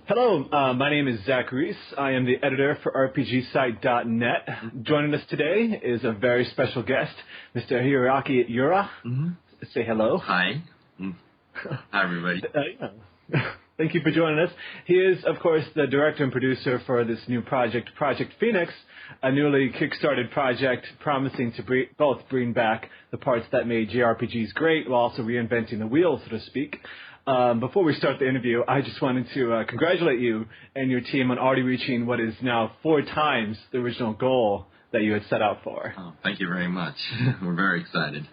Hello, my name is Zack. I am the editor for RPGsite.net. Joining us today is a very special guest, Mr. Hiroaki Yura. Say hello. Hi. Hi, everybody. Thank you for joining us. He is, of course, the director and producer for this new project, Project Phoenix, a newly kickstarted project promising to both bring back the parts that made JRPGs great while also reinventing the wheel, so to speak. Before we start the interview, I just wanted to congratulate you and your team on already reaching what is now 4 times the original goal that you had set out for. Oh, thank you very much. We're very excited.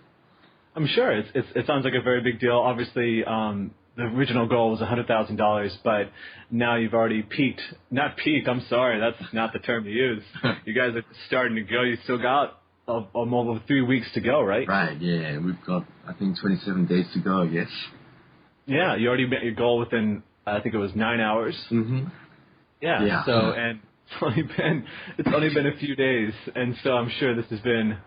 I'm sure it sounds like a very big deal. Obviously, the original goal was $100,000, but now you've already not peaked, I'm sorry, that's not the term to use. You guys are starting to go. You still got over 3 weeks to go, right? Right, yeah. We've got, I think, 27 days to go, yes. Yeah, you already met your goal within, I think it was 9 hours. Mm-hmm. Yeah. So, and it's only been a few days, and so I'm sure this has been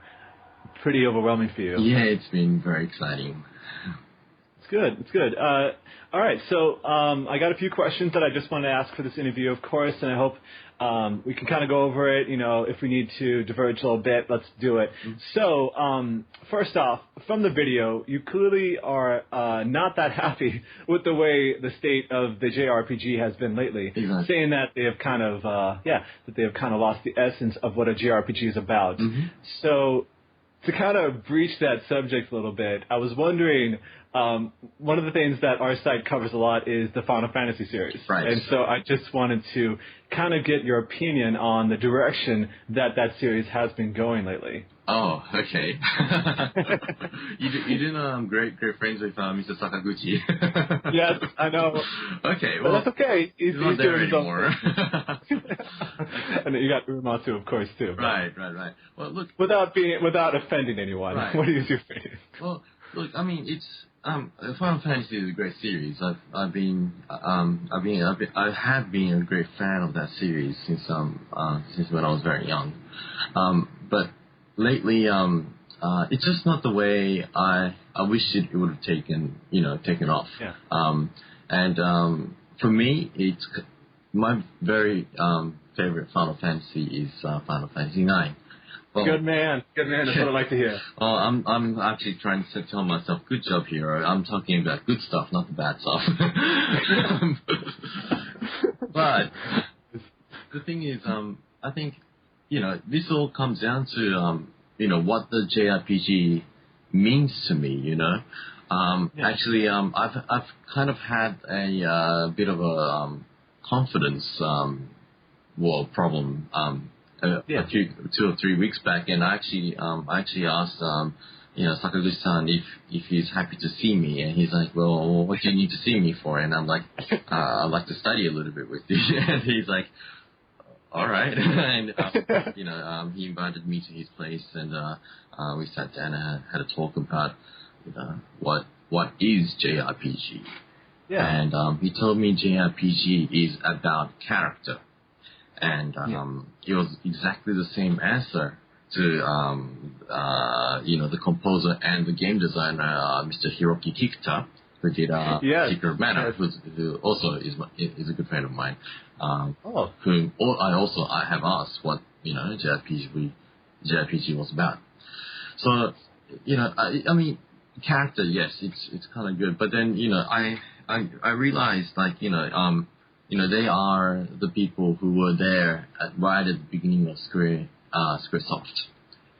pretty overwhelming for you. Yeah, it's been very exciting. It's good. All right, so I got a few questions that I just want to ask for this interview, of course, and I hope we can kind of go over it. You know, if we need to diverge a little bit, let's do it. Mm-hmm. So, first off, from the video, you clearly are not that happy with the way the state of the JRPG has been lately, exactly. Saying that they have kind of lost the essence of what a JRPG is about. Mm-hmm. So, to kind of breach that subject a little bit, I was wondering, one of the things that our site covers a lot is the Final Fantasy series. Right. And so I just wanted to kind of get your opinion on the direction that series has been going lately. Oh, okay. you did great friends with Mr. Sakaguchi. Yes, I know. Okay, well, well, that's okay. He's not there anymore. And then you got Uematsu, of course, too. Right. Well, look, without offending anyone, right. What is your opinion? Well, look, I mean, it's Final Fantasy is a great series. I have been a great fan of that series since when I was very young. But lately, it's just not the way I wish it would have taken off. Yeah. For me, it's my very favorite Final Fantasy is Final Fantasy 9. Well, good man. That's what I like to hear. Well, I'm actually trying to tell myself, good job here. I'm talking about good stuff, not the bad stuff. But the thing is, I think, this all comes down to, what the JRPG means to me, Yeah. Actually, I've kind of had a bit of a confidence problem. 2 or 3 weeks back, and I actually asked Sakaguchi-san if he's happy to see me, and he's like, well, what do you need to see me for? And I'm like, I'd like to study a little bit with you. And he's like, all right. And he invited me to his place, and we sat down and had a talk about what is JRPG. Yeah. And he told me JRPG is about character. And it was exactly the same answer to the composer and the game designer, Mr. Hiroaki Yura, who did Secret of Mana, who also is a good friend of mine. Whom I have asked what JRPG was about. So I mean, character, yes, it's kind of good, but then I realized they are the people who were there right at the beginning of Squaresoft.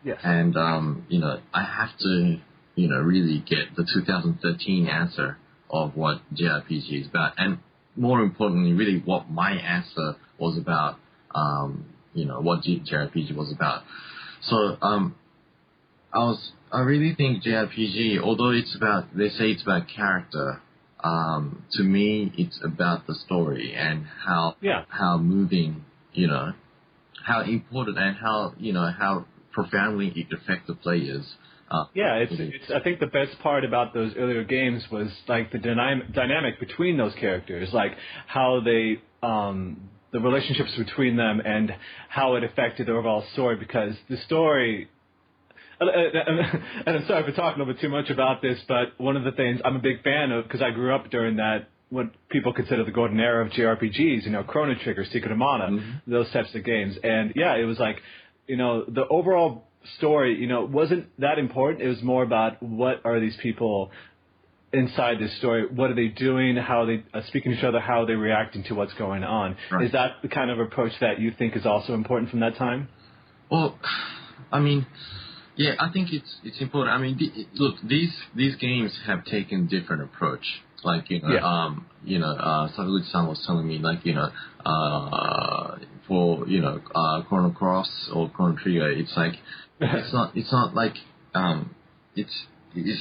Yes. And, I have to, really get the 2013 answer of what JRPG is about. And more importantly, really what my answer was about, what JRPG was about. So, I really think JRPG, although they say it's about character, to me, it's about the story and how moving, how important and how profoundly it affects the players. It's I think the best part about those earlier games was like the dynamic between those characters, like how they the relationships between them and how it affected the overall story, because the story. And I'm sorry for talking a little bit too much about this, but one of the things I'm a big fan of, because I grew up during that what people consider the golden era of JRPGs, Chrono Trigger, Secret of Mana, those types of games. And yeah, it was like, the overall story, wasn't that important. It was more about what are these people inside this story, what are they doing, how are they speaking to each other, how are they reacting to what's going on. Right. Is that the kind of approach that you think is also important from that time? Well, I mean, yeah, I think it's important. I mean, look, these games have taken different approach. Like, Sakaguchi-san was telling me, like, for, Chrono Cross or Chrono Trigger, it's like, it's not like, it's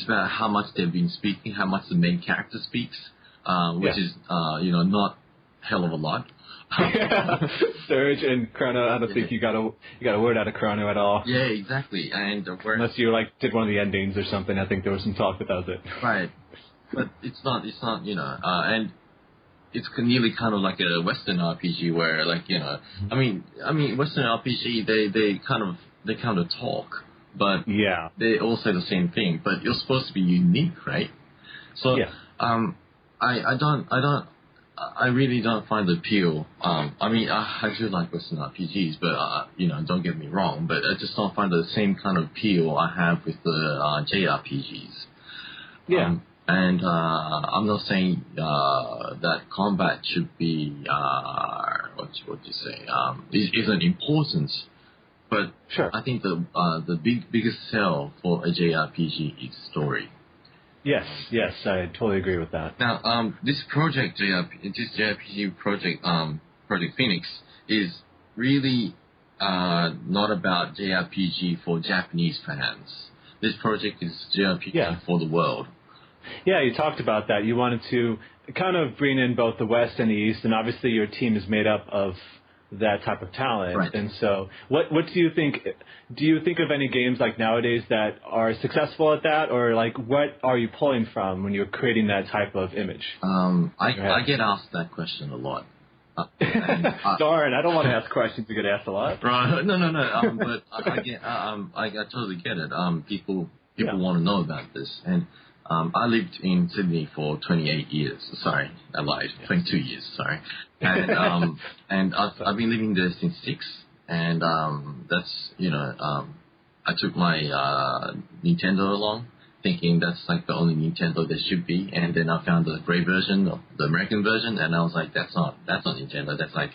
about how much they've been speaking, how much the main character speaks, which is, not hell of a lot. Surge and Chrono, I don't think you got a word out of Chrono at all. Yeah, exactly. And unless you did one of the endings or something, I think there was some talk, but that was it. Right. But it's not, and it's nearly kind of like a Western RPG where, I mean, Western RPG, they kind of talk, but yeah, they all say the same thing, but you're supposed to be unique, right? So, yeah. I really don't find the appeal. I mean, I do like Western RPGs, but, don't get me wrong, but I just don't find the same kind of appeal I have with the JRPGs. Yeah. And I'm not saying that combat should be what you say isn't important, but sure. I think the biggest sell for a JRPG is story. Yes, I totally agree with that. Now, this JRPG project, Project Phoenix, is really not about JRPG for Japanese fans. This project is JRPG for the world. Yeah, you talked about that. You wanted to kind of bring in both the West and the East, and obviously your team is made up of that type of talent. Right. And so what do you think? Do you think of any games like nowadays that are successful at that, or what are you pulling from when you're creating that type of image? I get asked that question a lot. Darn, I don't want to ask questions you get asked a lot. Right. No. But I totally get it. People want to know about this, and I lived in Sydney for 28 years. Sorry, I lied. 22 years. Sorry. And and I've been living there since 6. And that's I took my Nintendo along, thinking that's like the only Nintendo there should be. And then I found the gray version, the American version, and I was like, that's not Nintendo. That's not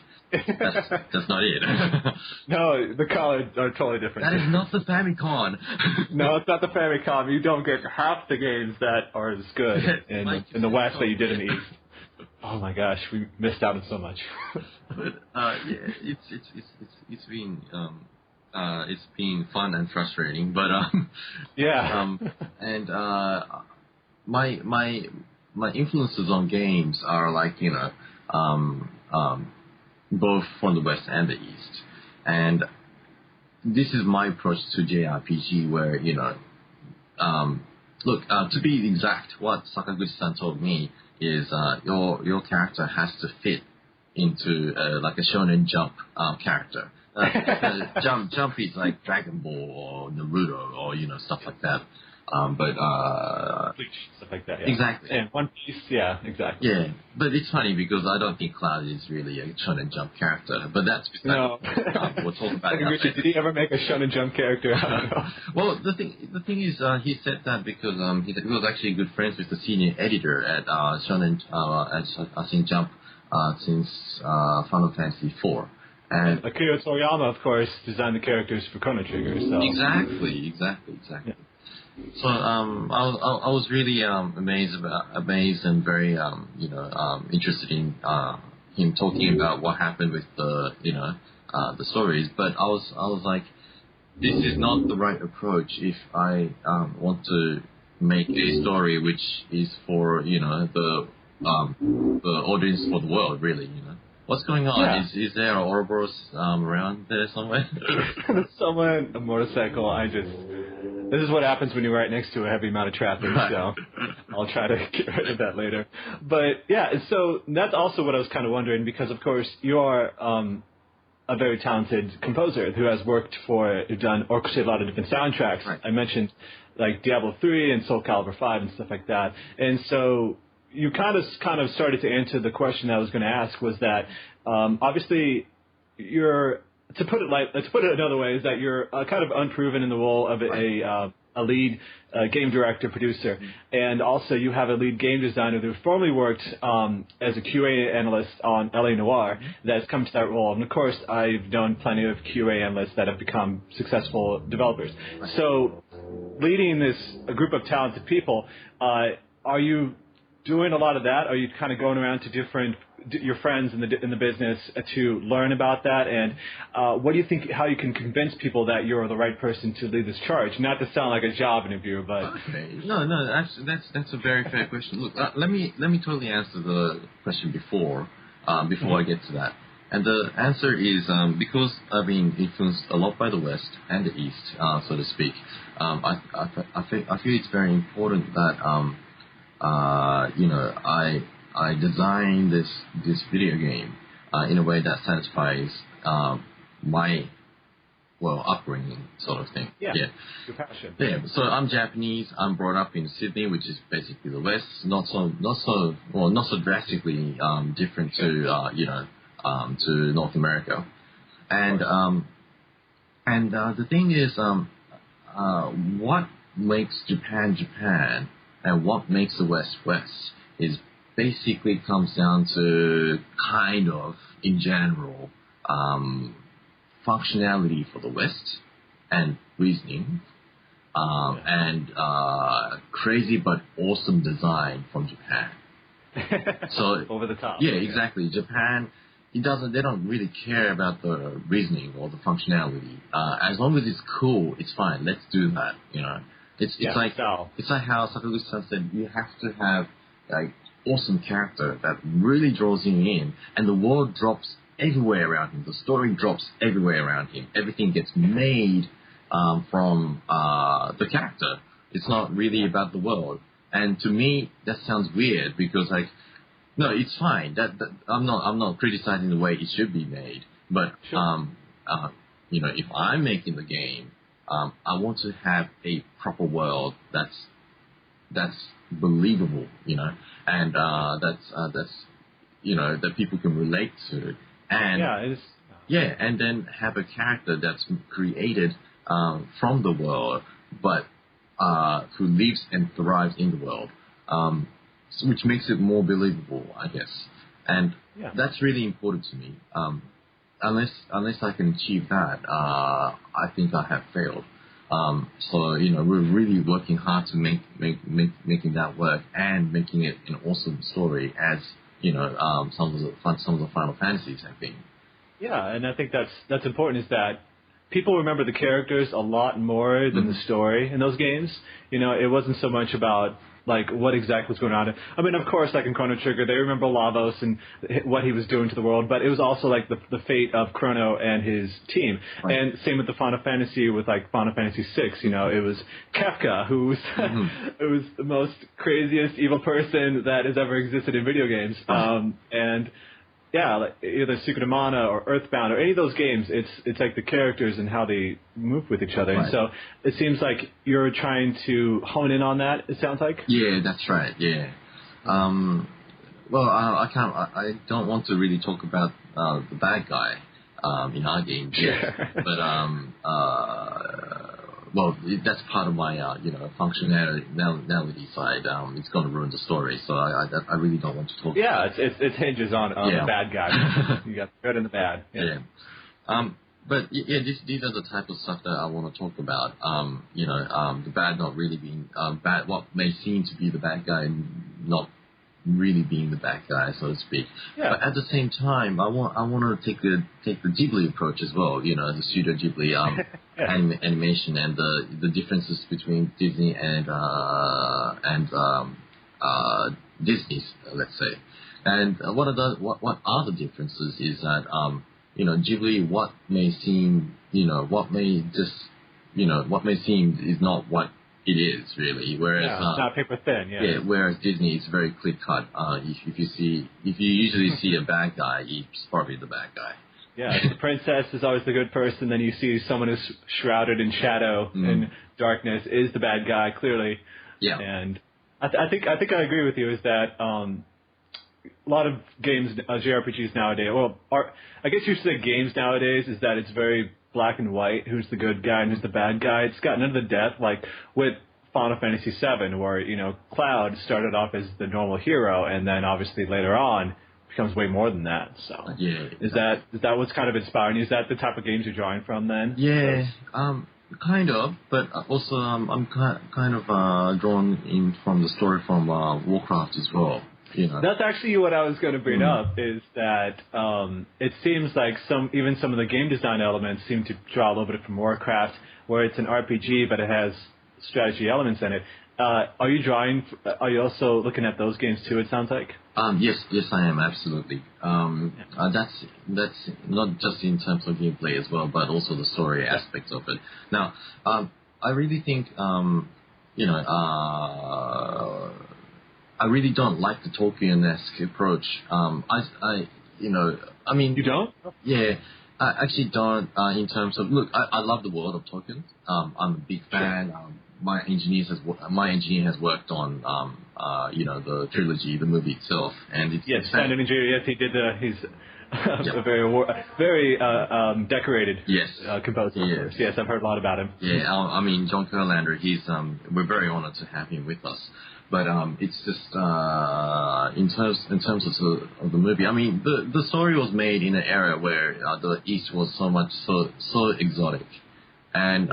it. No, the colors are totally different. That is not the Famicom. No, it's not the Famicom. You don't get half the games that are as good in the West that you did in the East. Oh my gosh, we missed out on so much. But it's been fun and frustrating. But and my influences on games are both from the West and the East. And this is my approach to JRPG where, to be exact, what Sakaguchi-san told me is your character has to fit into like a Shonen Jump character. Jump is like Dragon Ball or Naruto or, stuff like that. Bleach, stuff like that, yeah. Exactly. And One Piece, yeah, exactly. Yeah, but it's funny because I don't think Cloud is really a Shonen Jump character, but that's no. We'll talk about that. Did he ever make a Shonen Jump character? I don't know. Well, the thing is, he said that because he was actually good friends with the senior editor at Shonen Jump since Final Fantasy IV. And Akira Toriyama, of course, designed the characters for Chrono Trigger. So. Exactly. Yeah. So I was really amazed and very interested in him talking about what happened with the the stories. But I was like, this is not the right approach if I want to make a story which is for the audience for the world, really. What's going on? Yeah. Is there an Ouroboros around there somewhere? Someone, a motorcycle. This is what happens when you're right next to a heavy amount of traffic, so I'll try to get rid of that later. But yeah, so that's also what I was kind of wondering, because of course you are a very talented composer who's done orchestrated a lot of different soundtracks. Right. I mentioned like Diablo 3 and Soul Calibur 5 and stuff like that. And so you kind of started to answer the question I was going to ask, was that obviously you're, to put it another way, is that you're kind of unproven in the role of a lead game director, producer, and also you have a lead game designer who formerly worked as a QA analyst on LA Noire that's come to that role. And of course, I've known plenty of QA analysts that have become successful developers. So leading a group of talented people, are you doing a lot of that? Are you kind of going around to your friends in the business to learn about that? And what do you think, how you can convince people that you're the right person to lead this charge? Not to sound like a job interview, but okay. No, that's a very fair question. Look, let me totally answer the question before I get to that. And the answer is because I've been influenced a lot by the West and the East, so to speak. I feel it's very important that I designed this video game in a way that satisfies my upbringing, sort of thing. Yeah. Your passion. Yeah. So I'm Japanese. I'm brought up in Sydney, which is basically the West. Not so drastically different to to North America. And the thing is, what makes Japan Japan and what makes the West West is basically comes down to kind of, in general, functionality for the West and reasoning, and crazy but awesome design from Japan. So over the top. Yeah, exactly. Japan, they don't really care about the reasoning or the functionality. As long as it's cool, it's fine. Let's do that. It's like how Sakaguchi-san said, you have to have like awesome character that really draws you in, and the world drops everywhere around him. The story drops everywhere around him. Everything gets made from the character. It's not really about the world. And to me, that sounds weird because no, it's fine. That I'm not criticizing the way it should be made, but sure. If I'm making the game, I want to have a proper world that's believable, and that's that people can relate to, and and then have a character that's created from the world, but who lives and thrives in the world, which makes it more believable, I guess, and that's really important to me. Unless I can achieve that, I think I have failed. So we're really working hard to making that work and making it an awesome story, as some of the Final Fantasies have been. Yeah, and I think that's important, is that people remember the characters a lot more than the story in those games. It wasn't so much about like what exactly was going on. I mean, of course, like in Chrono Trigger, they remember Lavos and what he was doing to the world, but it was also like the fate of Chrono and his team. Right. And same with the Final Fantasy, with like Final Fantasy VI. It was Kefka, who was who was the most craziest evil person that has ever existed in video games. And yeah, like either Secret of Mana or Earthbound or any of those games, it's like the characters and how they move with each other. Right. And so it seems like you're trying to hone in on that, it sounds like? Yeah, that's right, yeah. I don't want to really talk about the bad guy in our games yet. But that's part of my functionality side. It's going to ruin the story, so I really don't want to talk. Yeah, it hinges on the bad guy. You got the good and the bad. Yeah. But these are the type of stuff that I want to talk about. The bad not really being bad. What may seem to be the bad guy not really being the bad guy, so to speak. Yeah. But at the same time, I want to take the Ghibli approach as well. The Studio Ghibli animation and the differences between Disney and Disney's, let's say. And what are the differences is that Ghibli, what may seem is not what it is really, whereas it's not paper thin. Whereas Disney is very clear cut. If you usually see a bad guy, he's probably the bad guy. Yeah, the princess is always the good person. Then you see someone who's shrouded in shadow and darkness is the bad guy, clearly. Yeah. And I think I agree with you. Is that a lot of games, JRPGs nowadays, I guess you should say games nowadays, is that it's very black and white. Who's the good guy and who's the bad guy? It's gotten into the depth, like with Final Fantasy VII, where Cloud started off as the normal hero, and then obviously later on becomes way more than that. So Yeah. is that what's kind of inspiring you? Is that the type of games you're drawing from then? Yeah. Kind of, but also I'm kind of drawn in from the story from Warcraft as well. That's actually what I was going to bring up, is that it seems like some of the game design elements seem to draw a little bit from Warcraft, where it's an RPG but it has strategy elements in it. Are you also looking at those games too, it sounds like? Yes, I am, absolutely. That's not just in terms of gameplay as well, but also the story aspects of it. Now, I really think, I really don't like the Tolkien-esque approach. You don't? Yeah, I actually don't. In terms of, look, I love the world of Tolkien. I'm a big fan. My engineer has worked on, the trilogy, the movie itself, and it's Standard engineer. Yes, he did. He's a very decorated composer. Yes. Yes, I've heard a lot about him. Yeah, John Kurlander. We're very honored to have him with us. But it's just in terms of the movie. The story was made in an era where the East was so exotic, and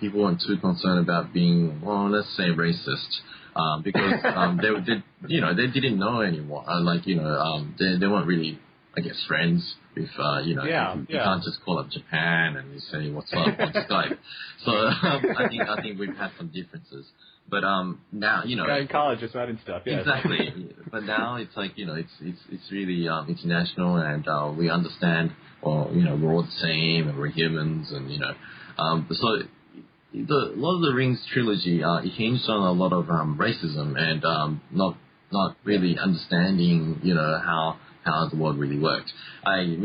people weren't too concerned about being, let's say, racist, because they didn't know anyone. They weren't really, I guess, friends with you can't just call up Japan and you say what's up on Skype. So I think we've had some differences. But now guy in college just writing stuff. Yes. Exactly. But now it's like it's really international, and we understand. We're all the same, and we're humans, and so a lot of the Rings trilogy it hinged on a lot of racism and not really understanding how the world really worked. I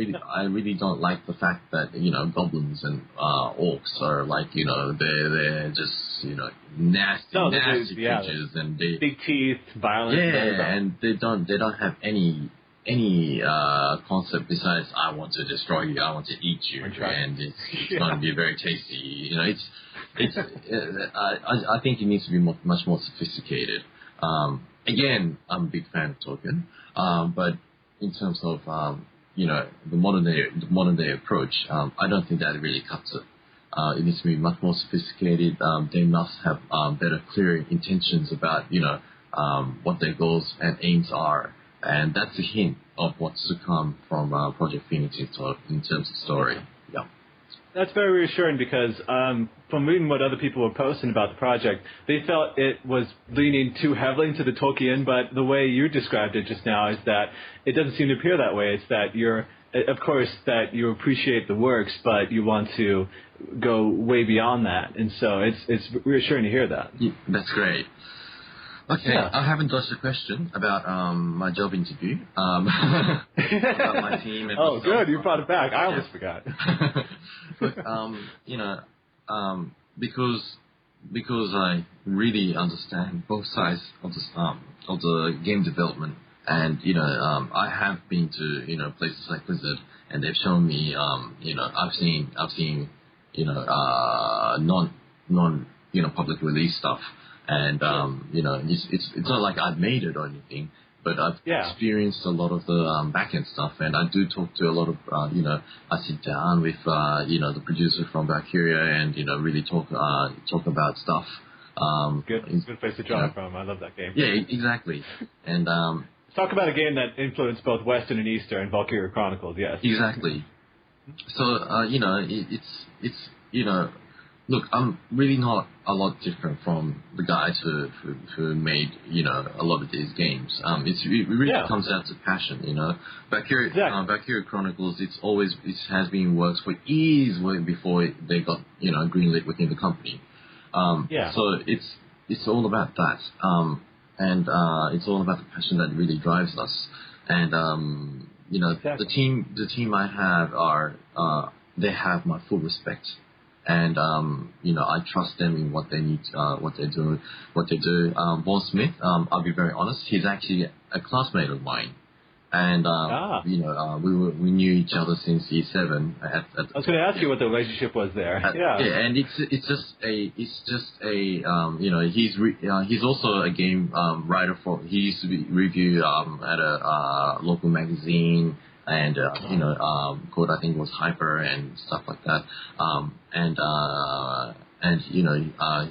really don't like the fact that goblins and orcs are like they're just nasty creatures, and they big teeth, violent. Yeah, and they don't have any concept besides I want to destroy you, I want to eat you, and it's going to be very tasty. I think it needs to be much more sophisticated. Again, I'm a big fan of Tolkien, but in terms of the modern day approach, I don't think that it really cuts it. It needs to be much more sophisticated. They must have better, clear intentions about what their goals and aims are, and that's a hint of what's to come from Project Phoenix in terms of story. Yeah. That's very reassuring, because from reading what other people were posting about the project, they felt it was leaning too heavily into the Tolkien, but the way you described it just now is that it doesn't seem to appear that way. It's that of course, that you appreciate the works, but you want to go way beyond that. And so it's reassuring to hear that. Yeah, that's great. Okay, yeah. I haven't dodged a question about my job interview, about my team. And oh, good, you brought it back. I almost forgot. Look, because I really understand both sides of the game development, and I have been to places like Blizzard, and they've shown me I've seen non public release stuff. And it's not like I've made it or anything, but I've experienced a lot of the back-end stuff, and I do talk to a lot of I sit down with the producer from Valkyria, and really talk about stuff. Good place to draw from. I love that game. Yeah, exactly. And let's talk about a game that influenced both Western and Eastern, Valkyria Chronicles. Yes, exactly. So it's look, I'm really not a lot different from the guys who made a lot of these games. It really comes down to passion, Valkyria Chronicles. It has been works for years before they got greenlit within the company. So it's all about that, and it's all about the passion that really drives us. And the team I have they have my full respect. and I trust them in what they need, what they do. Paul Smith, I'll be very honest, he's actually a classmate of mine. And we knew each other since year 7. I was going to ask you what the relationship was there. And it's just a he's also a game writer for. He used to be review at a local magazine, and called, I think it was Hyper and stuff like that.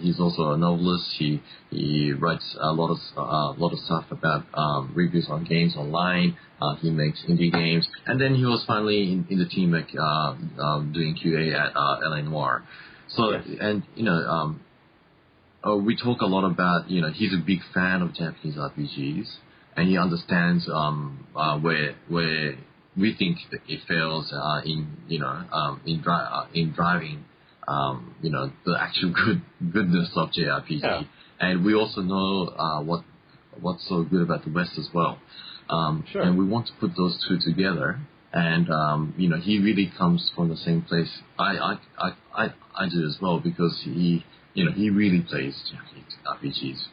He's also a novelist. He writes a lot of stuff about reviews on games online. He makes indie games, and then he was finally in the team doing QA at LA Noire. So yes. And we talk a lot about he's a big fan of Japanese RPGs, and he understands where we think that it fails in driving the actual goodness of JRPG. Yeah. And we also know what's so good about the West as well. Sure. And we want to put those two together. And he really comes from the same place I do as well, because he really plays Japanese RPGs.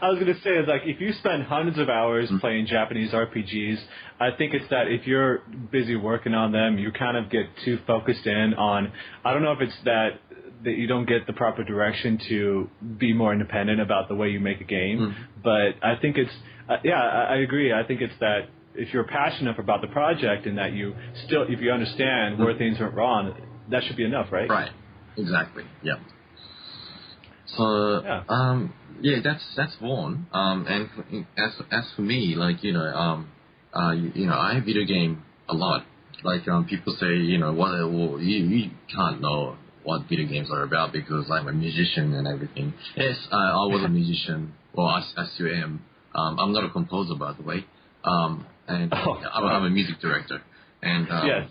I was going to say, like, if you spend hundreds of hours playing Japanese RPGs, I think it's that if you're busy working on them, you kind of get too focused in on, I don't know if it's that you don't get the proper direction to be more independent about the way you make a game, but I think it's, I agree. I think it's that if you're passionate about the project and that you still, if you understand where things went wrong, that should be enough, right? Right. Exactly. Yeah. So that's one. And as for me, like I video game a lot. Like people say, you can't know what video games are about because I'm a musician and everything. Yes, I was a musician. Well, I still am. I'm not a composer, by the way. I'm a music director, and yes.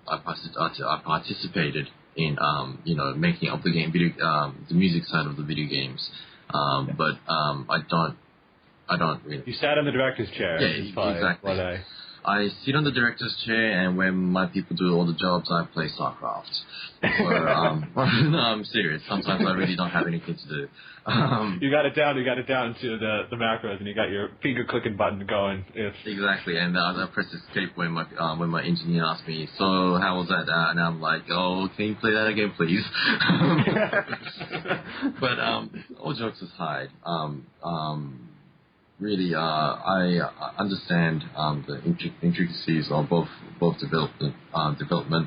I participated in making up the game the music side of the video games, but I don't really. You sat in the director's chair. Yeah, exactly. I sit on the director's chair, and when my people do all the jobs, I play StarCraft. So, no, I'm serious. Sometimes I really don't have anything to do. You got it down to the macros, and you got your finger clicking button going. Exactly, and I press escape when my engineer asks me, so how was that? And I'm like, oh, can you play that again, please? But all jokes aside, really, I understand the intricacies of both development.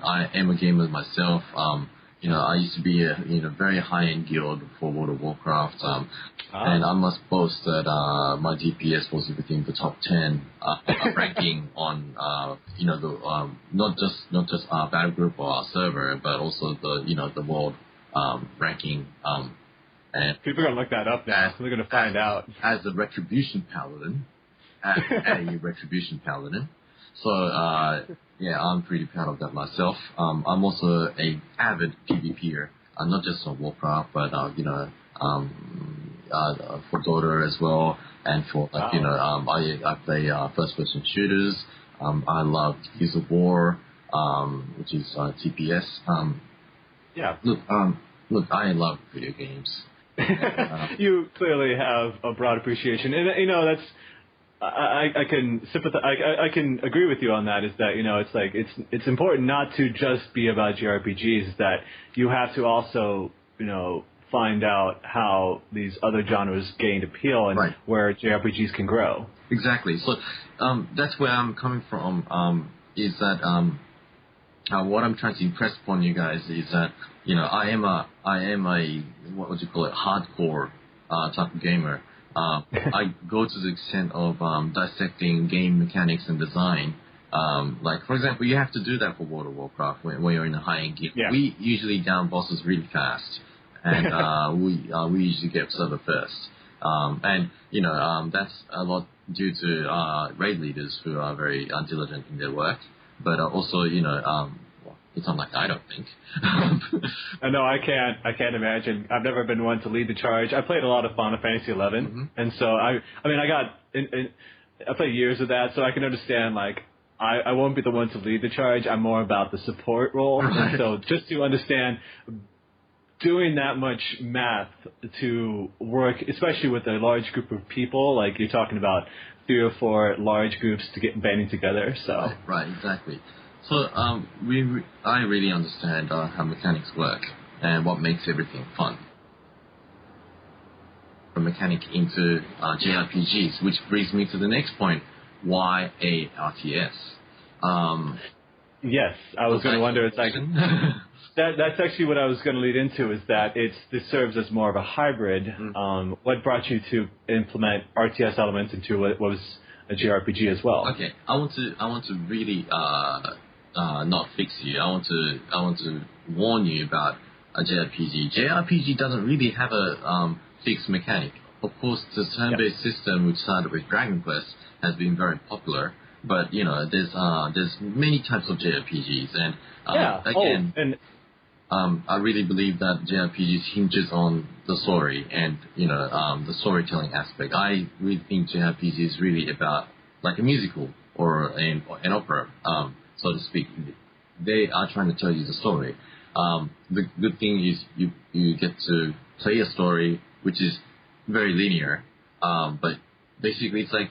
I am a gamer myself. I used to be a very high-end guild for World of Warcraft, and I must boast that my DPS was within the top 10 ranking on not just our battle group or our server, but also the world ranking. And people are going to look that up now. They're going to find out. As a Retribution Paladin. So, I'm pretty proud of that myself. I'm also an avid PvPer, not just on Warcraft, but, for Dota as well. And for, I play first-person shooters. I love Gears of War, which is TPS. Look, I love video games. You clearly have a broad appreciation, and that's I can sympathize. I can agree with you on that. Is that it's like it's important not to just be about JRPGs. Is that you have to also find out how these other genres gained appeal and where JRPGs can grow. Exactly. So that's where I'm coming from. Is that what I'm trying to impress upon you guys is that I am a what would you call it, hardcore type of gamer. I go to the extent of dissecting game mechanics and design. Like for example, you have to do that for World of Warcraft when you're in a high-end gear. Yeah. We usually down bosses really fast, and we usually get server first. And that's a lot due to raid leaders who are very diligent in their work. But also, it's not like I don't think. I know I can't imagine. I've never been one to lead the charge. I played a lot of Final Fantasy XI, and so I played years of that, so I can understand like I won't be the one to lead the charge. I'm more about the support role. Right. And so just to understand, doing that much math to work, especially with a large group of people, like you're talking about 3 or 4 large groups to get banding together. So Right, exactly. So I really understand how mechanics work and what makes everything fun. A mechanic into JRPGs, which brings me to the next point. Why a RTS? yes, I was going to wonder. It's like that's actually what I was going to lead into. Is that this serves as more of a hybrid. What brought you to implement RTS elements into what was a JRPG as well? Okay, I want to really not fix you. I want to warn you about a JRPG. JRPG doesn't really have a fixed mechanic. Of course, the turn-based system, which started with Dragon Quest, has been very popular. But there's many types of JRPGs, and I really believe that JRPGs hinges on the story and the storytelling aspect. I really think JRPG is really about like a musical or an opera, so to speak. They are trying to tell you the story. The good thing is you get to play a story which is very linear, but basically it's like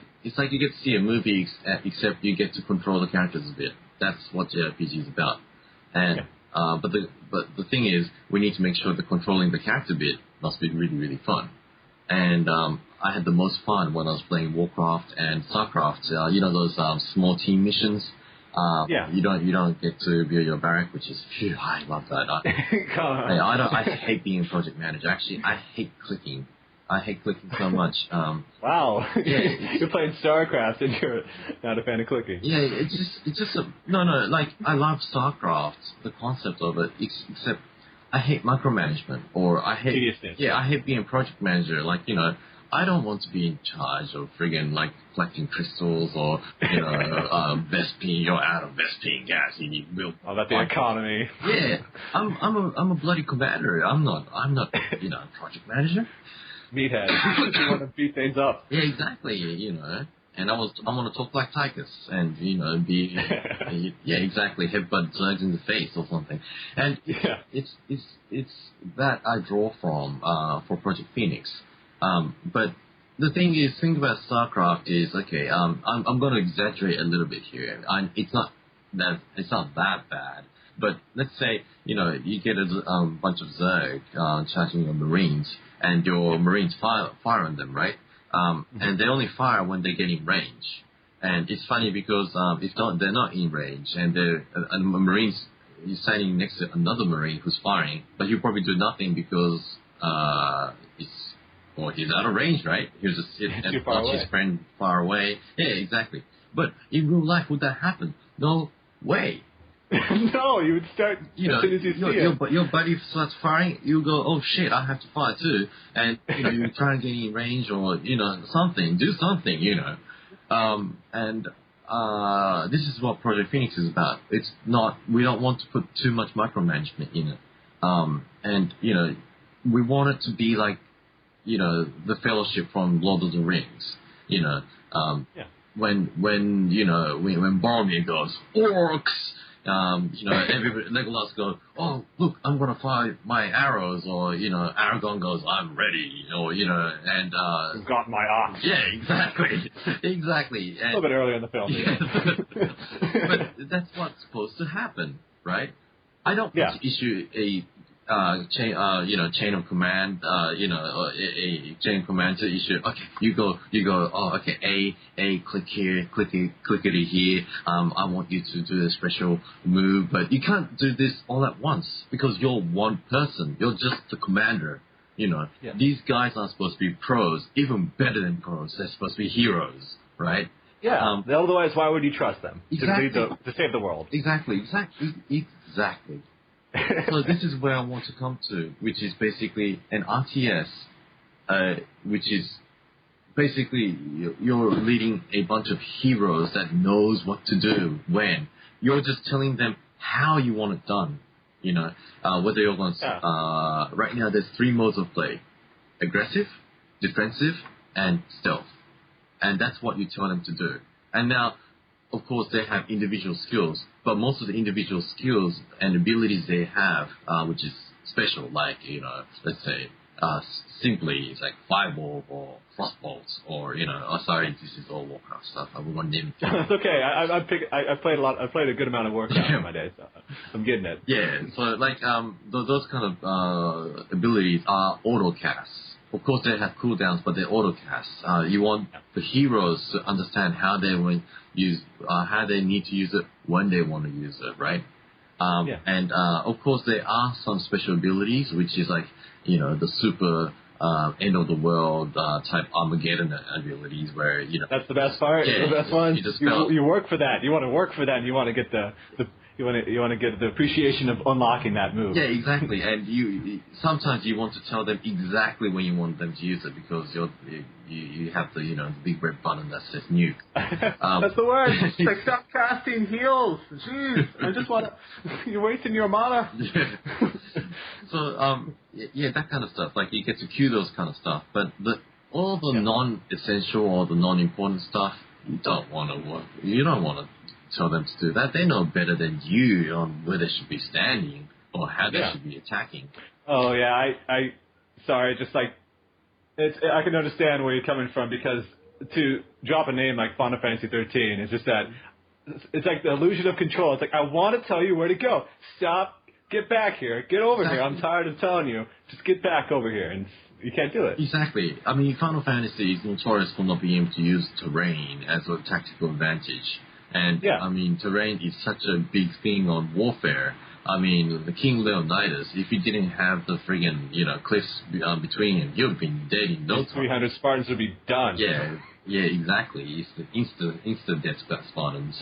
you get to see a movie except you get to control the characters a bit. That's what JRPG is about. And but the thing is, we need to make sure that controlling the character bit must be really, really fun. And I had the most fun when I was playing Warcraft and Starcraft. Those small team missions. You don't get to build your barrack, which is phew. I love that. I hate being a project manager. Actually, I hate clicking. I hate clicking so much. Wow. Yeah, you're playing StarCraft and you're not a fan of clicking. Yeah, it's just like I love StarCraft, the concept of it, except I hate micromanagement, or I hate tediousness. Yeah, I hate being a project manager. Like, I don't want to be in charge of friggin' like collecting crystals or Vespine or out of Vespine gas. You need build. All about the economy. Yeah, I'm a bloody commander. I'm not a project manager. Meathead. You want to beat things up. Yeah, exactly. And I want to talk like Titus and be exactly headbutt Zack in the face or something. And it's that I draw from for Project Phoenix. But the thing about StarCraft is I'm going to exaggerate a little bit here. It's not that bad. But let's say you get a bunch of Zerg charging your Marines, and your Marines fire on them, right? And they only fire when they get in range. And it's funny because they're not in range, and a Marine's standing next to another Marine who's firing, but you probably do nothing because he's out of range, right? He'll just sit and watch his friend far away. Yeah, exactly. But in real life, would that happen? No way. No, you would start as soon as you see it. But your buddy starts firing, you go, oh shit, I have to fire too, and you try and get in range or something, do something, and this is what Project Phoenix is about. It's not, we don't want to put too much micromanagement in it, and we want it to be like the Fellowship from Lord of the Rings, when Boromir goes orcs. Everybody, Legolas goes, oh, look, I'm going to fire my arrows, or, Aragorn goes, I'm ready, or, and, You've got my ox. Yeah, exactly. Exactly. And, a little bit earlier in the film. Yeah. But that's what's supposed to happen, right? I don't want to issue a chain of command, a chain of command to issue. Okay, you go. Oh, okay, A, click here, clickety here. I want you to do a special move, but you can't do this all at once because you're one person. You're just the commander. These guys are supposed to be pros, even better than pros. They're supposed to be heroes, right? Yeah. Otherwise, why would you trust them exactly. to save the world? Exactly. So this is where I want to come to, which is basically an RTS, which is basically you're leading a bunch of heroes that knows what to do when. You're just telling them how you want it done. Whether you're going to... right now, there's 3 modes of play. Aggressive, defensive, and stealth. And that's what you tell them to do. And now, of course, they have individual skills, but most of the individual skills and abilities they have, which is special, like, let's say, simply it's like fireball or frostbolts, or, sorry, this is all Warcraft stuff. I won't name it. It's okay. I played a lot. I played a good amount of Warcraft in my day, so I'm getting it. Yeah, so like those kind of abilities are auto casts. Of course, they have cooldowns, but they're auto casts. You want the heroes to understand how they how they need to use it when they want to use it, right? And of course, there are some special abilities, which is like the super end of the world type Armageddon abilities, where that's the best part. Yeah, the best one. You work for that. You want to work for that, and you want to get you want to get the appreciation of unlocking that move. Yeah, exactly. And sometimes you want to tell them exactly when you want them to use it, because you have the big red button that says nuke. That's the word. It's like, stop casting heals. Jeez, I just want to. You're wasting your mana. Yeah. So that kind of stuff. Like, you get to queue those kind of stuff, but all the non-essential or the non-important stuff, you don't want to work. You don't want to tell them to do that. They know better than you on where they should be standing or how they should be attacking. Oh yeah, sorry, just like I can understand where you're coming from, because to drop a name like Final Fantasy 13 is just that it's like the illusion of control. It's like, I want to tell you where to go. Stop. Get back here. Get over here. I'm tired of telling you. Just get back over here. And you can't do it. Exactly. I mean, Final Fantasy is notorious for not being able to use terrain as a tactical advantage. And, I mean, terrain is such a big thing on warfare. I mean, the King Leonidas, if he didn't have the friggin', cliffs between him, he would have been dead in no time. 300 Spartans would be done. Yeah, exactly. It's the instant death Spartans.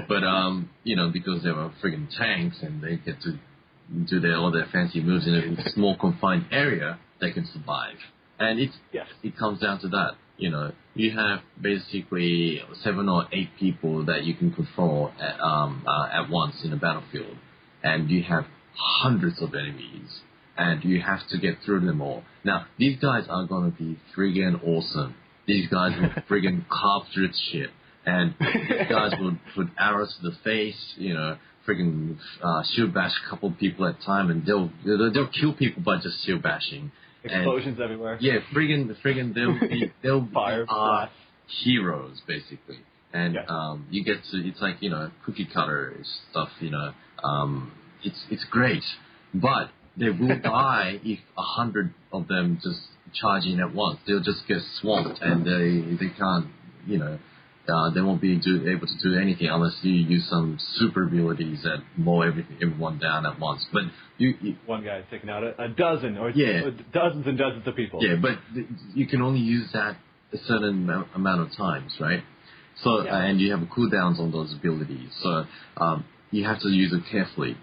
But, because they were friggin' tanks and they get to do all their fancy moves in a small confined area, they can survive. And it comes down to that. You have basically 7 or 8 people that you can control at once in a battlefield, and you have hundreds of enemies, and you have to get through them all. Now, these guys are gonna be friggin' awesome. These guys will friggin' carve through shit, and these guys will put arrows to the face, friggin' shield bash a couple of people at a time, and they'll kill people by just shield bashing. Explosions everywhere. Yeah, friggin' they'll be fire heroes basically. And you get to, it's like, cookie cutter stuff, it's great. But they will die if 100 of them just charge in at once. They'll just get swamped, and they can't, they won't be able to do anything unless you use some super abilities that mow everyone down at once. But one guy taking out a dozen or dozens and dozens of people. Yeah, but you can only use that a certain amount of times, right? So and you have cooldowns on those abilities, so you have to use it carefully.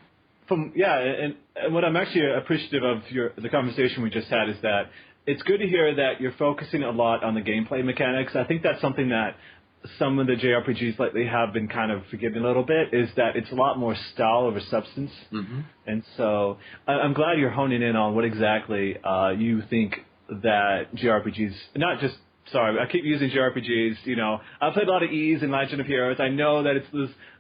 And what I'm actually appreciative of the conversation we just had is that it's good to hear that you're focusing a lot on the gameplay mechanics. I think that's something that some of the JRPGs lately have been kind of forgetting a little bit, is that it's a lot more style over substance. Mm-hmm. And so I'm glad you're honing in on what exactly you think that JRPGs, I keep using JRPGs, I played a lot of E's and Legend of Heroes. I know that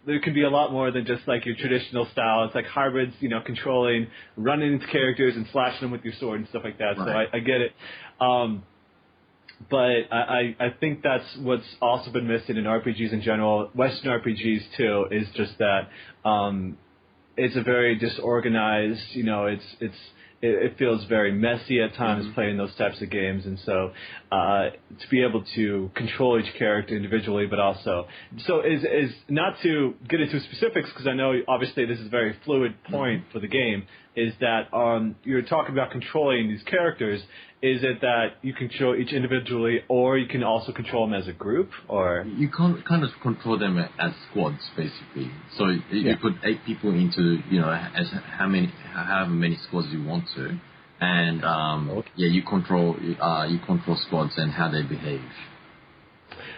there can be a lot more than just like your traditional style. It's like hybrids, controlling, running into characters and slashing them with your sword and stuff like that. Right. So I get it. But I think that's what's also been missing in RPGs in general, Western RPGs too, is just that it's a very disorganized, it feels very messy at times playing those types of games, and so to be able to control each character individually, but also is not to get into specifics, because I know obviously this is a very fluid point for the game, is that you're talking about controlling these characters. Is it that you control each individually, or you can also control them as a group, or you can kind of control them as squads, basically. So you put 8 people into, as however many squads you want to, and you control squads and how they behave.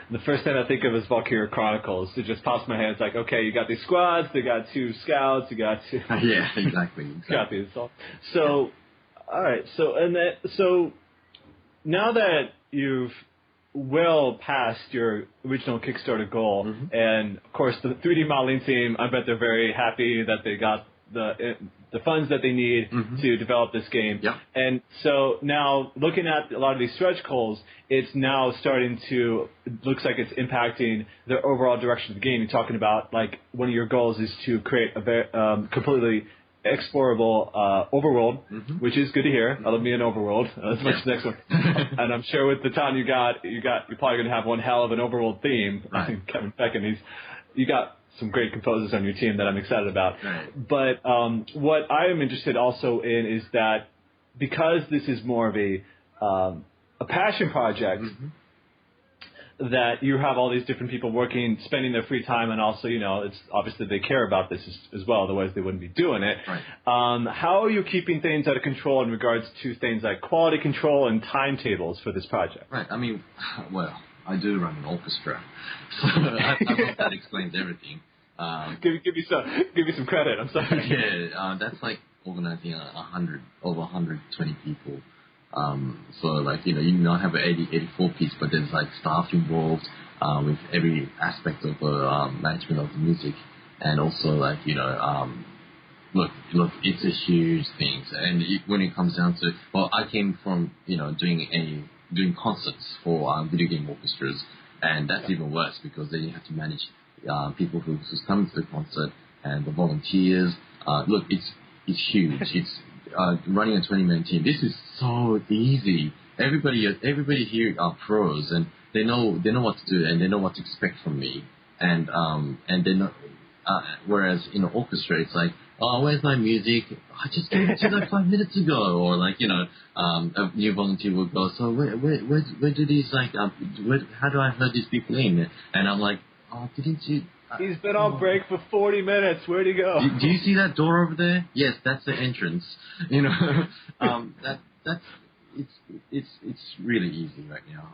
The first thing I think of is Valkyria Chronicles. It just pops in my head. It's like, okay, you got these squads, they got 2 scouts, you got 2. Yeah, exactly. Got these all. So. All right, so now that you've well past your original Kickstarter goal, and of course the 3D modeling team, I bet they're very happy that they got the funds that they need to develop this game. Yep. And so now looking at a lot of these stretch goals, it's now starting to, looks like it's impacting the overall direction of the game. You're talking about like one of your goals is to create a very, completely explorable overworld, which is good to hear. I love me an overworld. Let's watch the next one. And I'm sure with the time you're probably going to have one hell of an overworld theme. Right. I think Kevin Peck and you got some great composers on your team that I'm excited about. Right. But what I am interested also in is that because this is more of a passion project, that you have all these different people working, spending their free time, and also, it's obviously they care about this as well, otherwise they wouldn't be doing it. Right. How are you keeping things under control in regards to things like quality control and timetables for this project? Right. I mean, well, I do run an orchestra, so I hope that explains everything. Give me some credit. I'm sorry. Yeah, that's like organizing over 120 people. So like, you not have an 84 piece, but there's like staff involved, with every aspect of the management of the music. And also like, look, it's a huge thing. And when it comes down to, well, I came from, doing concerts for video game orchestras. And that's even worse because then you have to manage people who's coming to the concert and the volunteers. Look, it's huge. It's running a 20-man team. This is so easy. Everybody here are pros, and they know what to do, and they know what to expect from me. And they know. Whereas in an orchestra, it's like, oh, where's my music? I just gave it to you like 5 minutes ago. Or like, a new volunteer will go, so where do these like, how do I herd these people in? And I'm like, oh, didn't you? He's been on break for 40 minutes. Where'd he go? Do you see that door over there? Yes, that's the entrance. It's really easy right now.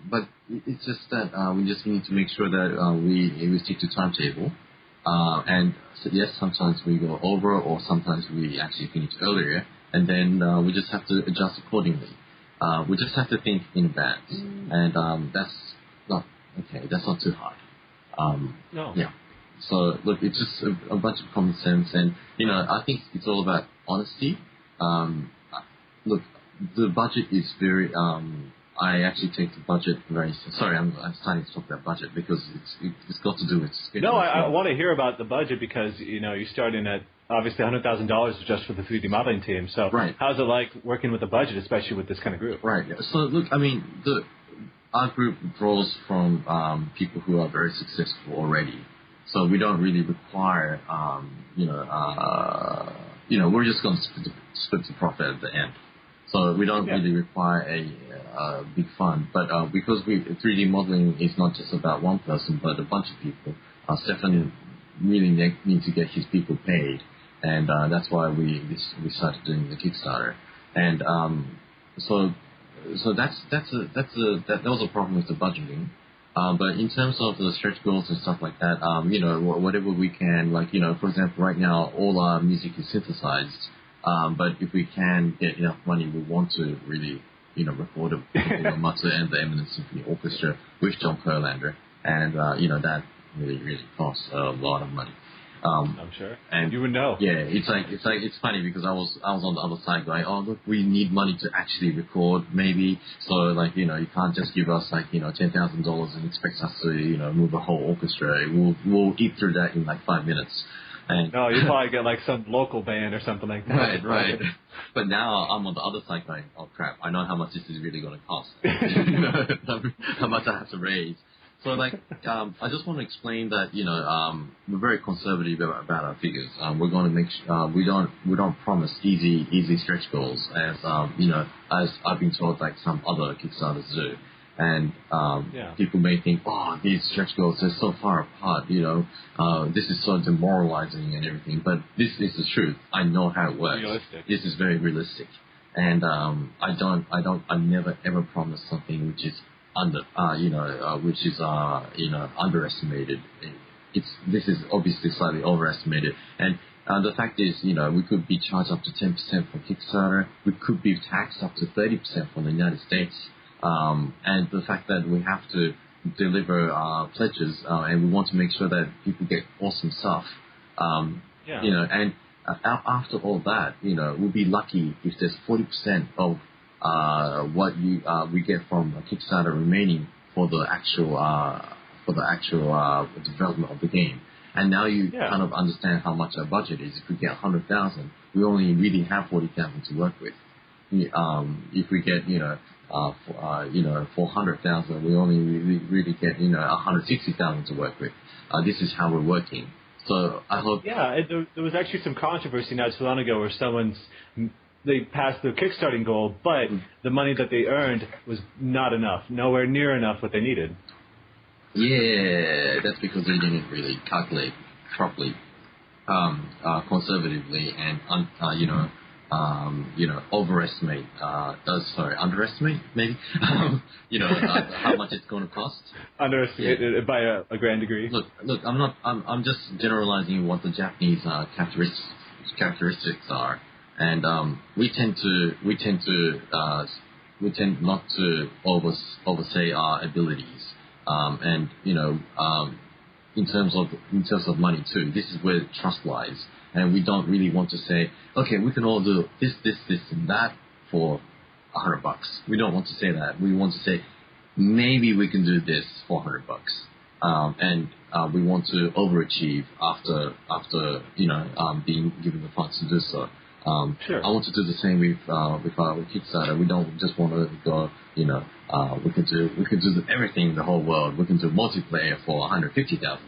But it's just that we just need to make sure that we stick to timetable. And so yes, sometimes we go over, or sometimes we actually finish earlier, and then we just have to adjust accordingly. We just have to think in advance, and that's not too hard. No. Yeah. So look, it's just a bunch of common sense, and I think it's all about honesty. Look, the budget is very. I actually take the budget very. Sorry, I'm starting to talk about budget because it's got to do with. No, I want to hear about the budget because you're starting at obviously $100,000 just for the 3D modeling team. So right. How's it like working with the budget, especially with this kind of group? Right. So look, I mean our group draws from people who are very successful already. So we don't really require, we're just going to split the profit at the end. So we don't really require a big fund. But because 3D modeling is not just about one person, but a bunch of people, Stefan really need to get his people paid. And that's why we started doing the Kickstarter. And so that was a problem with the budgeting. But in terms of the stretch goals and stuff like that, whatever we can, like, for example, right now all our music is synthesized. But if we can get enough money, we want to really, record a Matsu and the Eminence Symphony Orchestra with John Kurlander. And, that really costs a lot of money. I'm sure. And you would know. Yeah, it's funny because I was on the other side going, oh look, we need money to actually record maybe. So like, you can't just give us like, $10,000 and expect us to, move a whole orchestra. We'll eat through that in like 5 minutes. And no, you probably get like some local band or something like that. Right. But now I'm on the other side going, oh crap, I know how much this is really going to cost. How much I have to raise. So like, I just want to explain that, we're very conservative about our figures. We're going to make we don't promise easy stretch goals as as I've been told like some other Kickstarters do. And people may think, oh, these stretch goals are so far apart, this is so demoralizing and everything. But this is the truth. I know how it works. Realistic. This is very realistic. And I never ever promise something which is underestimated. This is obviously slightly overestimated. And the fact is, we could be charged up to 10% for Kickstarter. We could be taxed up to 30% from the United States. And the fact that we have to deliver pledges, and we want to make sure that people get awesome stuff. And after all that, we'll be lucky if there's 40% of what we get from Kickstarter remaining for the actual development of the game. And now you kind of understand how much our budget is. If we get 100,000, we only really have 40,000 to work with. If we get 400,000, we only really get 160,000 to work with. This is how we're working. So I hope. Yeah, there was actually some controversy not too long ago where they passed the Kickstarting goal, but the money that they earned was not enough, nowhere near enough what they needed. Yeah, that's because they didn't really calculate properly, conservatively, and underestimate maybe, how much it's going to cost. Underestimated by a grand degree. Look, I'm just generalizing what the Japanese characteristics are, and we tend not to oversay our abilities, and in terms of money too. This is where trust lies. And we don't really want to say, okay, we can all do this, and that for $100. We don't want to say that. We want to say, maybe we can do this for $100. And we want to overachieve after being given the funds to do so. Sure. I want to do the same with Kickstarter. We don't just want to go, we can do everything in the whole world. We can do multiplayer for $150,000,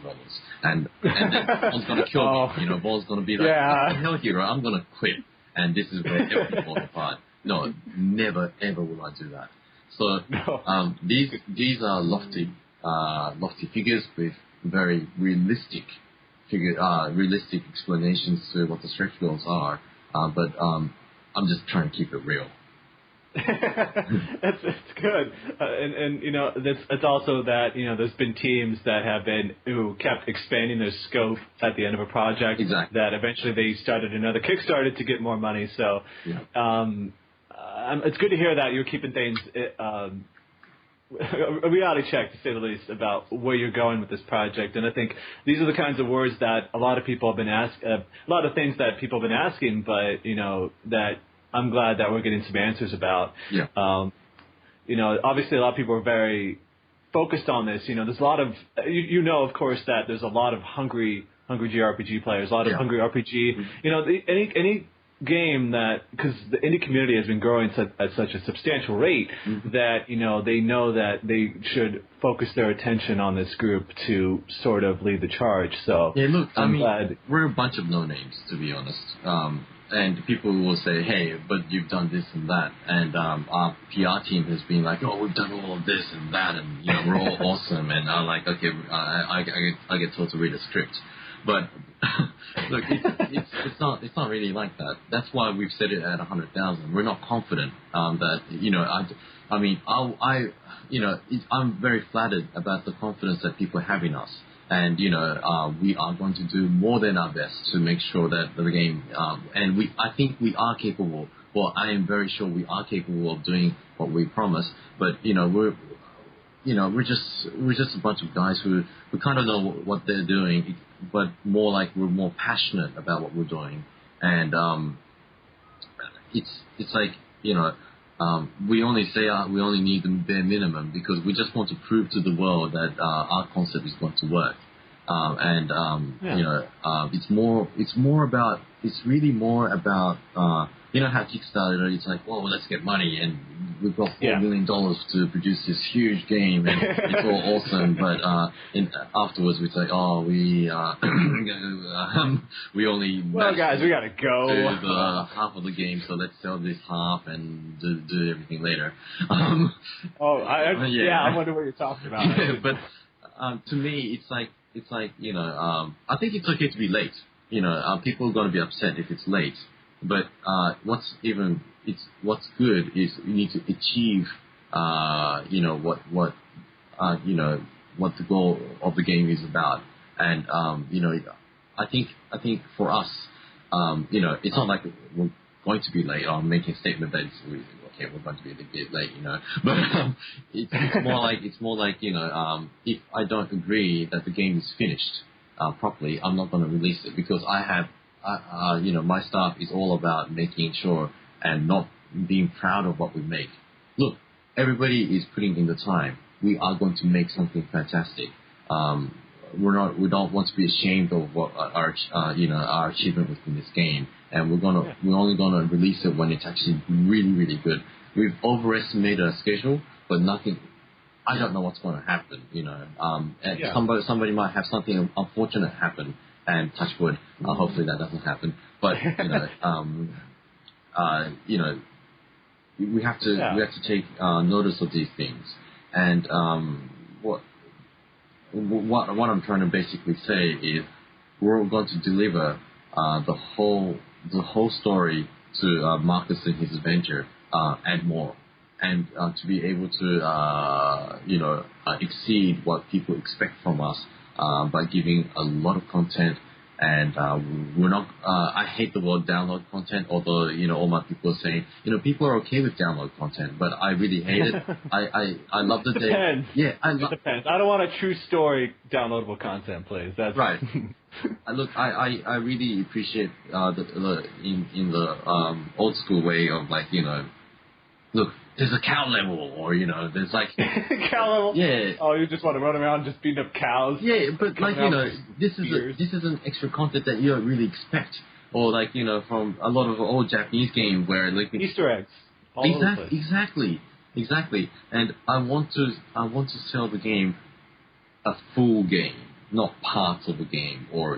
and then Ball's gonna kill me. Ball's gonna be like, what the hell, Hero? I'm gonna quit, and this is where everything falls apart. No, never ever will I do that. So these are lofty figures with very realistic explanations to what the stretch goals are. But I'm just trying to keep it real. That's good, and it's also that there's been teams that have been who kept expanding their scope at the end of a project. Exactly. That eventually they started another Kickstarter to get more money. So, it's good to hear that you're keeping things a reality check, to say the least, about where you're going with this project. And I think these are the kinds of words that a lot of people have been a lot of things that people have been asking, but that I'm glad that we're getting some answers about. Yeah. Obviously a lot of people are very focused on this. There's a lot of, of course, that there's a lot of hungry JRPG players, a lot of hungry RPG. Any game that, because the indie community has been growing at such a substantial rate that they know that they should focus their attention on this group to sort of lead the charge. So yeah, look, I'm glad. We're a bunch of no names, to be honest. And people will say, hey, but you've done this and that, and our PR team has been like, oh, we've done all of this and that, and we're all awesome. And I'm like, okay, I get told to read a script. But look, it's not really like that. That's why we've set it at 100,000. We're not confident that I'm very flattered about the confidence that people have in us, and we are going to do more than our best to make sure that the game I think we are capable. Well, I am very sure we are capable of doing what we promised. But we're just a bunch of guys who kind of know what they're doing, but more like we're more passionate about what we're doing. And it's like we only say we only need the bare minimum because we just want to prove to the world that our concept is going to work. It's really more about how Kickstarter, it's like, well, let's get money, and we've got $4 million to produce this huge game, and it's all awesome. But afterwards, we say, oh, we only guys, we gotta go. Do the half of the game, so let's sell this half and do everything later. I wonder what you're talking about. Yeah, but to me, it's like I think it's okay to be late. People are going to be upset if it's late. But what's good is you need to achieve what the goal of the game is about. And I think for us, it's not like we're going to be late, or I'm making a statement that it's okay, we're going to be a little bit late, But it's more like if I don't agree that the game is finished properly, I'm not going to release it because I have my staff is all about making sure and not being proud of what we make. Look, everybody is putting in the time. We are going to make something fantastic. We don't want to be ashamed of what our achievement within this game, and we're only gonna release it when it's actually really, really good. We've overestimated our schedule, but nothing. I don't know what's going to happen. Somebody might have something unfortunate happen, and touch wood. Hopefully that doesn't happen. But we have to take notice of these things. And what I'm trying to basically say is we're going to deliver the whole story to Marcus and his adventure and more, and to be able to exceed what people expect from us by giving a lot of content. And we're not. I hate the word download content, although all my people are saying people are okay with download content, but I really hate it. I love the Depends. Yeah, it depends. I don't want a true story downloadable content, please. That's right. Look, I really appreciate in the old school way of look, there's a cow level, or there's like cow level. Yeah. Oh, you just want to run around just beating up cows. Yeah, but this is an extra content that you don't really expect, or from a lot of old Japanese games where Easter eggs. Exactly. And I want to sell the game a full game, not parts of the game, or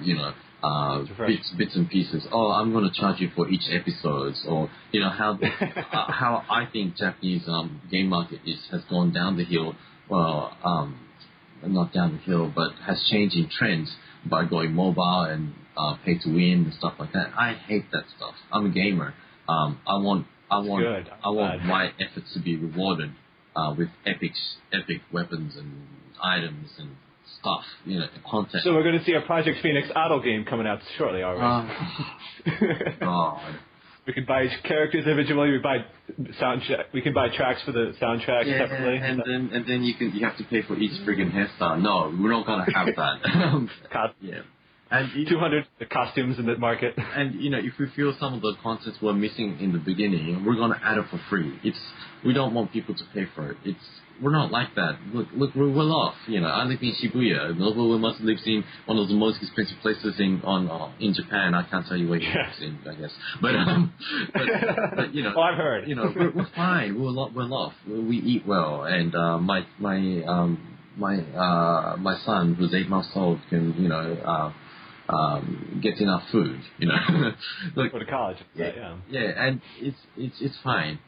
bits and pieces. Oh, I'm going to charge you for each episode, or how I think Japanese game market has gone down the hill. Well, not down the hill, but has changed in trends by going mobile and pay to win and stuff like that. I hate that stuff. I'm a gamer. I want my efforts to be rewarded with epic weapons and items and stuff, content. So we're going to see a Project Phoenix auto game coming out shortly, already. God. We can buy characters individually. We can buy tracks for the soundtrack separately. And then you have to pay for each friggin' hairstyle. No, we're not going to have that. Yeah. And 200 costumes in the market. And if we feel some of the contents were missing in the beginning, we're going to add it for free. We don't want people to pay for it. We're not like that. Look, we're well off. I live in Shibuya. Nobuo must live in one of the most expensive places in Japan. I can't tell you where he lives in, I guess. But well, I've heard. We're fine. We're well off. We eat well, and my son, who's 8 months old, can get enough food. Go to college. Yeah, and it's fine.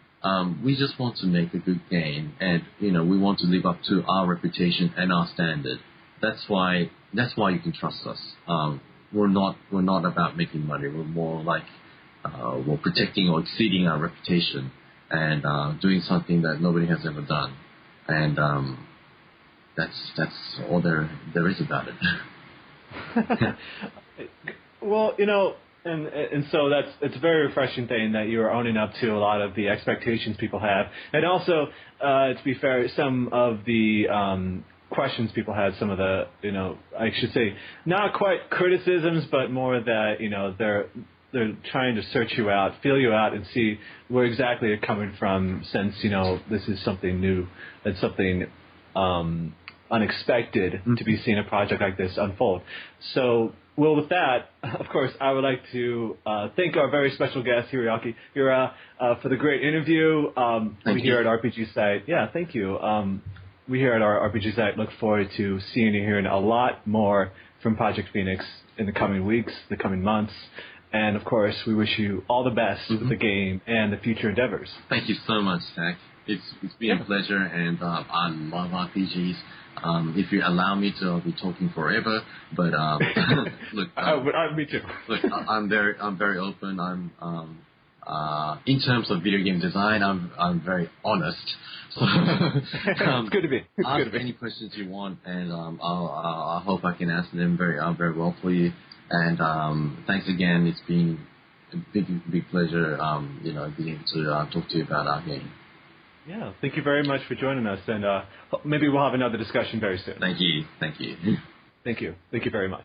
We just want to make a good game, and we want to live up to our reputation and our standard. That's why you can trust us. We're not about making money. We're more like we're protecting or exceeding our reputation and doing something that nobody has ever done. And that's all there is about it. Well, and so it's a very refreshing thing that you are owning up to a lot of the expectations people have, and also to be fair, some of the questions people had, some of the I should say not quite criticisms, but more that they're trying to search you out, feel you out, and see where exactly you're coming from, since this is something new and something unexpected to be seeing a project like this unfold. So, well, with that, of course, I would like to thank our very special guest, Hiroaki Yura, for the great interview. We here at RPG Site, thank you. We here at our RPG Site look forward to seeing and hearing a lot more from Project Phoenix in the coming weeks, the coming months. And, of course, we wish you all the best with the game and the future endeavors. Thank you so much, Zack. It's been a pleasure, and I love RPGs. If you allow me to, I'll be talking forever. But look, me too. Look, I'm very open. I'm in terms of video game design, I'm very honest. So it's good to be. Ask any questions you want, and I hope I can answer them very well for you. And thanks again. It's been big pleasure, being able to talk to you about our game. Yeah, thank you very much for joining us, and maybe we'll have another discussion very soon. Thank you. Thank you very much.